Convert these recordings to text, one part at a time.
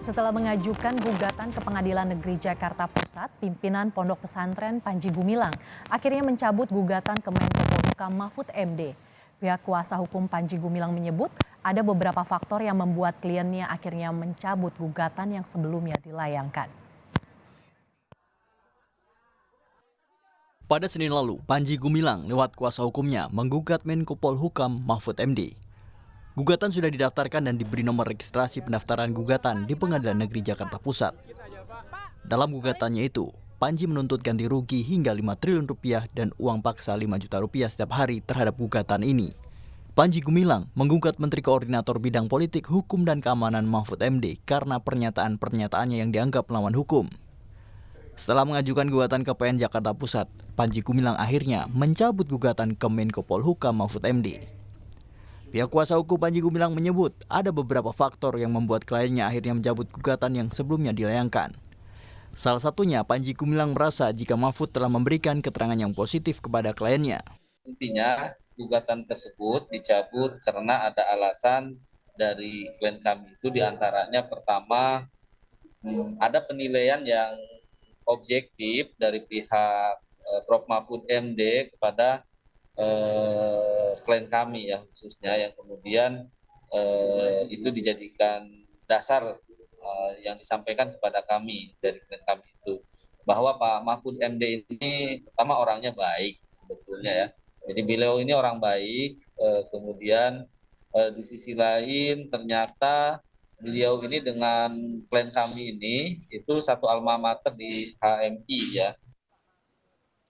Setelah mengajukan gugatan ke Pengadilan Negeri Jakarta Pusat, pimpinan Pondok Pesantren Panji Gumilang akhirnya mencabut gugatan ke Menko Polhukam Mahfud MD. Pihak kuasa hukum Panji Gumilang menyebut ada beberapa faktor yang membuat kliennya akhirnya mencabut gugatan yang sebelumnya dilayangkan. Pada Senin lalu, Panji Gumilang lewat kuasa hukumnya menggugat Menko Polhukam Mahfud MD. Gugatan sudah didaftarkan dan diberi nomor registrasi pendaftaran gugatan di Pengadilan Negeri Jakarta Pusat. Dalam gugatannya itu, Panji menuntut ganti rugi hingga 5 triliun rupiah dan uang paksa 5 juta rupiah setiap hari terhadap gugatan ini. Panji Gumilang menggugat Menteri Koordinator Bidang Politik, Hukum dan Keamanan Mahfud MD karena pernyataan-pernyataannya yang dianggap melawan hukum. Setelah mengajukan gugatan ke PN Jakarta Pusat, Panji Gumilang akhirnya mencabut gugatan ke Menko Polhukam Mahfud MD. Pihak kuasa hukum Panji Gumilang menyebut ada beberapa faktor yang membuat kliennya akhirnya mencabut gugatan yang sebelumnya dilayangkan. Salah satunya, Panji Gumilang merasa jika Mahfud telah memberikan keterangan yang positif kepada kliennya. Intinya, gugatan tersebut dicabut karena ada alasan dari klien kami itu, diantaranya pertama, ada penilaian yang objektif dari pihak Prof. Mahfud MD kepada klien kami ya, khususnya yang kemudian itu dijadikan dasar yang disampaikan kepada kami dari klien kami itu, bahwa Pak Mahfud MD ini pertama orangnya baik sebetulnya ya. Jadi beliau ini orang baik, kemudian di sisi lain ternyata beliau ini dengan klien kami ini itu satu alma mater di HMI ya.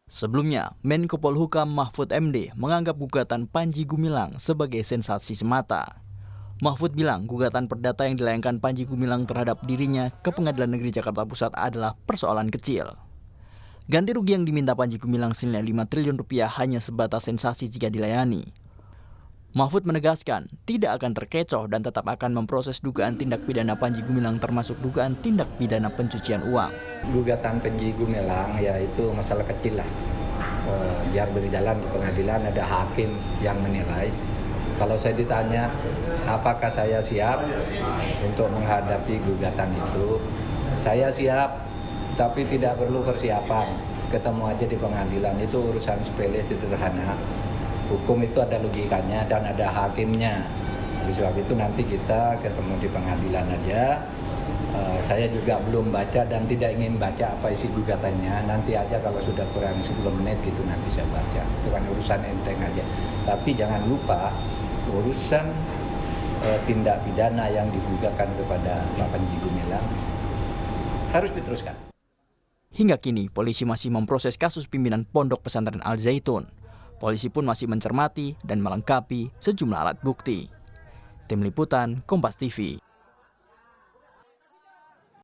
Sebelumnya, Menko Polhukam Mahfud MD menganggap gugatan Panji Gumilang sebagai sensasi semata. Mahfud bilang gugatan perdata yang dilayangkan Panji Gumilang terhadap dirinya ke Pengadilan Negeri Jakarta Pusat adalah persoalan kecil. Ganti rugi yang diminta Panji Gumilang senilai 5 triliun rupiah hanya sebatas sensasi jika dilayani. Mahfud menegaskan tidak akan terkecoh dan tetap akan memproses dugaan tindak pidana Panji Gumilang termasuk dugaan tindak pidana pencucian uang. Gugatan Panji Gumilang yaitu masalah kecil lah. Biar berjalan di pengadilan, ada hakim yang menilai. Kalau saya ditanya apakah saya siap untuk menghadapi gugatan itu, saya siap, tapi tidak perlu persiapan. Ketemu aja di pengadilan, itu urusan sepele sederhana. Hukum itu ada logikanya dan ada hakimnya. Oleh sebab itu nanti kita ketemu di pengadilan aja. Saya juga belum baca dan tidak ingin baca apa isi gugatannya. Nanti aja kalau sudah kurang 10 menit gitu nanti saya baca. Itu kan urusan enteng aja. Tapi jangan lupa urusan tindak pidana yang digugatkan kepada Pak Panji Gumilang harus diteruskan. Hingga kini, polisi masih memproses kasus pimpinan Pondok Pesantren Al Zaitun. Polisi pun masih mencermati dan melengkapi sejumlah alat bukti. Tim Liputan, Kompas TV.